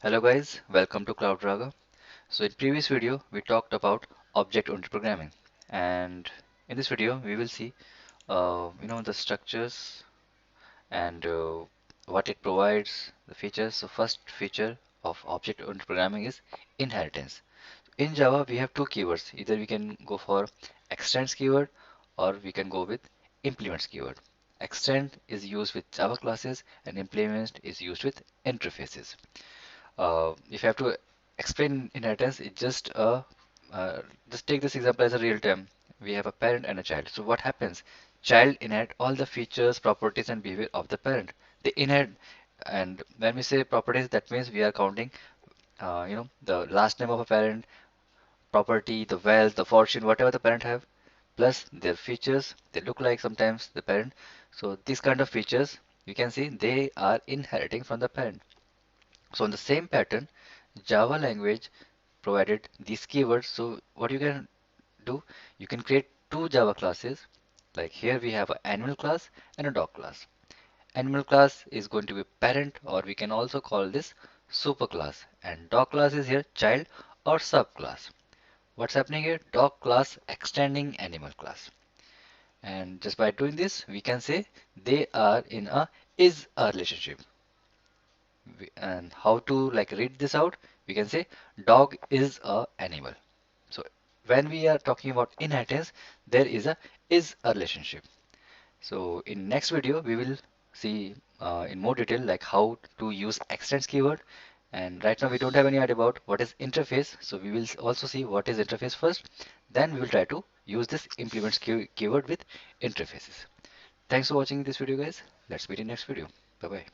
Hello guys, welcome to CloudRaga. So in previous video we talked about object-oriented programming, and in this video we will see the structures and what it provides, the features. So first feature of object-oriented programming is inheritance. In Java we have two keywords. Either we can go for extends keyword or we can go with implements keyword. Extend is used with Java classes and implement is used with interfaces. If you have to explain inheritance, it's just take this example as a real time. We have a parent and a child. So what happens? Child inherit all the features, properties, and behavior of the parent. They inherit, and when we say properties, that means we are counting, the last name of a parent, property, the wealth, the fortune, whatever the parent have, plus their features. They look like sometimes the parent. So these kind of features, you can see they are inheriting from the parent. So in the same pattern, Java language provided these keywords. So what you can do, you can create two Java classes. Like here we have an animal class and a dog class. Animal class is going to be parent, or we can also call this super class. And dog class is here child or subclass. What's happening here? Dog class extending animal class. And just by doing this, we can say they are in a is a relationship. And how to like read this out, we can say dog is a animal. So when we are talking about inheritance, there is a relationship. So in next video we will see in more detail like how to use extends keyword. And right now we don't have any idea about what is interface, so we will also see what is interface first, then we will try to use this implements keyword with interfaces. Thanks for watching this video guys. Let's meet in next video. Bye bye.